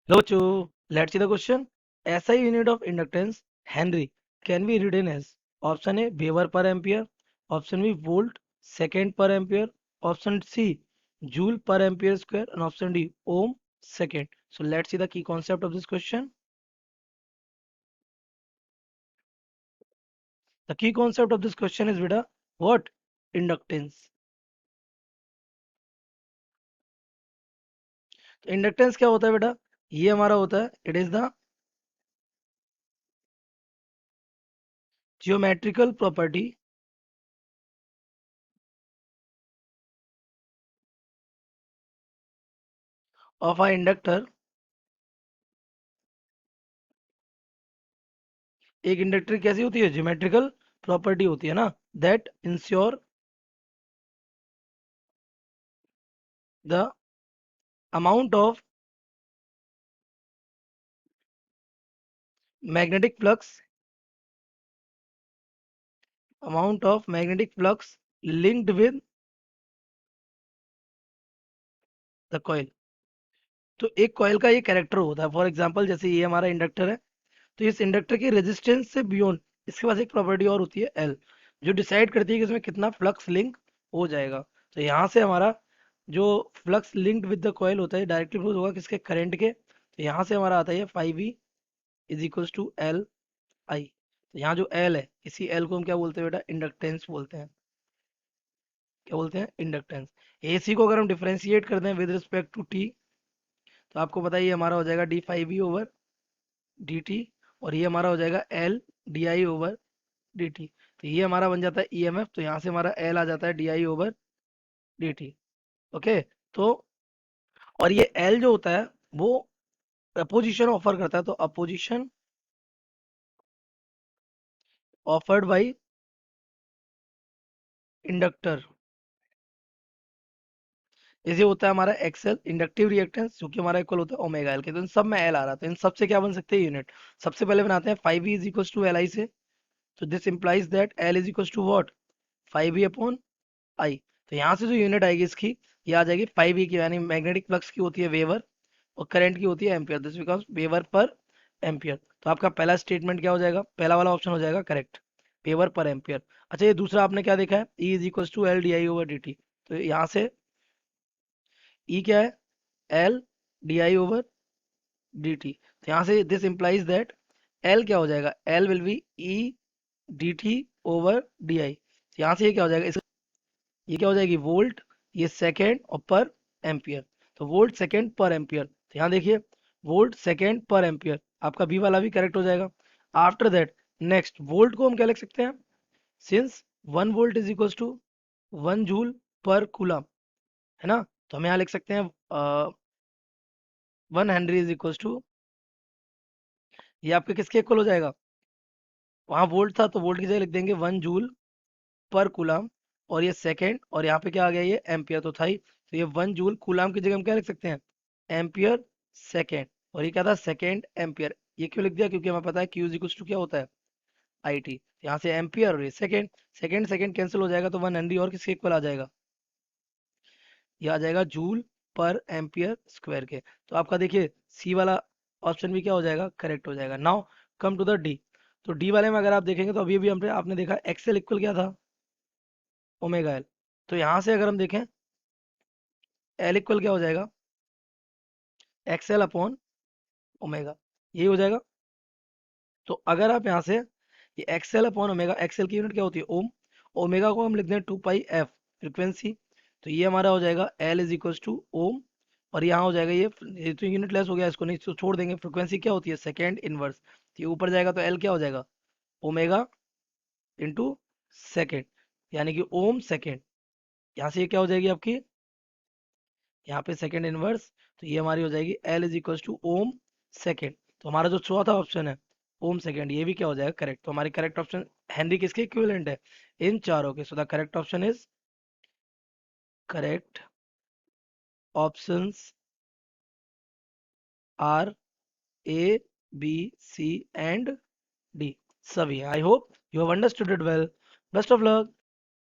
Hello, Chu. Let's see the question. SI unit of inductance, Henry, can be written as option A, Weber per ampere, option B, volt second per ampere, option C, joule per ampere square, and option D, ohm second. So let's see the key concept of this question. The key concept of this question is beta what? Inductance. Inductance क्या होता है बेटा? ये हमारा होता है, it is the geometrical property of a inductor. एक inductor कैसी होती है? ज्योमेट्रिकल प्रॉपर्टी होती है ना, that ensure the amount of magnetic flux linked with the coil. तो एक कॉइल का ये कैरेक्टर होता है, फॉर एग्जांपल जैसे ये हमारा इंडक्टर है, तो इस इंडक्टर की रेजिस्टेंस से बियॉन्ड इसके पास एक प्रॉपर्टी और होती है एल, जो डिसाइड करती है कि इसमें कितना फ्लक्स लिंक हो जाएगा। तो यहाँ से हमारा जो flux linked with the coil होता है डायरेक्टली अपोज होगा किसके? करंट के। तो यहाँ से हमारा आता है 5V is equals to L I. तो यहाँ जो एल है, इसी एल को हम क्या बोलते हैं बेटा? इंडक्टेंस बोलते हैं। क्या बोलते हैं? इंडक्टेंस। एसी को अगर हम डिफरेंशिएट करते हैं विद रिस्पेक्ट टू टी, तो आपको पता है ये हमारा हो जाएगा d5v ओवर dt, और ये हमारा हो जाएगा एल di ओवर dt। तो ये हमारा बन जाता है ईएमएफ, तो यहाँ से हमारा एल आ जाता है di ओवर dt। ओके। तो और ये एल जो होता है वो अपोजिशन ऑफर करता है, तो अपोजिशन ऑफर्ड बाय इंडक्टर, इसे होता है हमारा एक्सएल इंडक्टिव रिएक्टेंस, जो कि हमारा इक्वल होता है ओमेगा एल के। तो इन सब में एल आ रहा था, इन सब से क्या बन सकते हैं? यूनिट। सबसे पहले बनाते हैं 5v is equal to L I से। तो this implies that L is equal to what? 5v upon I. तो यहाँ से जो यूनिट आएगी इसकी, ये आ जाएगी 5v की, यानी मैग्नेटिक फ्लक्स की होती है वेवर और करंट की होती है एम्पियर। दिस बिकॉज वेवर पर एम्पियर। तो आपका पहला स्टेटमेंट क्या हो जाएगा? पहला वाला ऑप्शन हो जाएगा करेक्ट, वेवर पर एम्पियर। अच्छा, ये दूसरा आपने क्या देखा है? E is equal to L D I over D T. तो यहाँ से ई क्या है? L D I over D T. तो यहाँ से दिस इंप्लाइज दैट एल क्या हो जाएगा? L will be E D T over D I. यहाँ से ये क्या हो जाएगा? ये क्या हो जाएगी? वोल्ट, ये सेकेंड और पर एम्पियर। तो वोल्ट सेकेंड पर एम्पियर। तो यहाँ देखिए, वोल्ट सेकेंड पर एम्पियर, आपका बी वाला भी करेक्ट हो जाएगा। आफ्टर दैट नेक्स्ट वोल्ट को हम क्या लिख सकते हैं? Since 1 volt is equal to 1 joule per coulomb, है ना? तो हम यहाँ लिख सकते हैं 1 हेनरी इज इक्वल टू, ये आपके किसके इक्वल हो जाएगा? वहां वोल्ट था तो वोल्ट की जगह लिख देंगे 1 जूल पर कूलम, और ये सेकेंड, और यहाँ पे क्या आ गया? ये एम्पियर तो था ही, तो ये 1 जूल कूलम की जगह हम क्या लिख सकते हैं? Ampere second. और ये क्या था? Second ampere. ये क्यों लिख दिया? क्योंकि हमें पता है क्यू इज इक्वल टू क्या होता है? I T. यहाँ से एम्पियर और ये सेकेंड, सेकेंड सेकेंड कैंसिल हो जाएगा, तो 1 हेनरी और किसके इक्वल आ जाएगा? ये आ जाएगा जूल पर एम्पियर स्क्वायर के। तो आपका देखिए सी वाला ऑप्शन भी क्या हो जाएगा? करेक्ट हो जाएगा। Now come to the D. तो डी वाले में अगर आप देखेंगे तो अभी अभी हमने आपने देखा एक्सेल इक्वल क्या था? Omega L. तो यहाँ से अगर हम देखें, एल इक्वल क्या हो जाएगा? एक्सएल अपॉन ओमेगा, यही हो जाएगा। तो अगर आप यहाँ से ये एक्सएल अपॉन ओमेगा, एक्सएल की यूनिट क्या होती है? ओम। ओमेगा को हम लिख दें 2 पाई एफ फ्रिक्वेंसी। तो ये हमारा हो जाएगा एल इज इक्वल टू ओम, और यहाँ हो जाएगा ये तो यूनिट लेस हो गया, इसको नहीं तो छोड़ देंगे। फ्रिक्वेंसी क्या होती है? Second inverse. तो ये ऊपर जाएगा तो एल क्या हो जाएगा? ओमेगा इंटू सेकेंड, यानी कि ओम सेकेंड। यहाँ से ये क्या हो जाएगी आपकी? यहाँ पे सेकेंड इनवर्स। तो ये हमारी हो जाएगी L is equal to ohm second. तो हमारा जो चौथा ऑप्शन है ओम सेकेंड, ये भी क्या हो जाएगा? करेक्ट। तो हमारी करेक्ट ऑप्शन हेनरी किसके इक्विवेलेंट है? इन चारों के। So the correct option is correct options are A B C and D, सभी। I hope you have understood it well. Best of luck.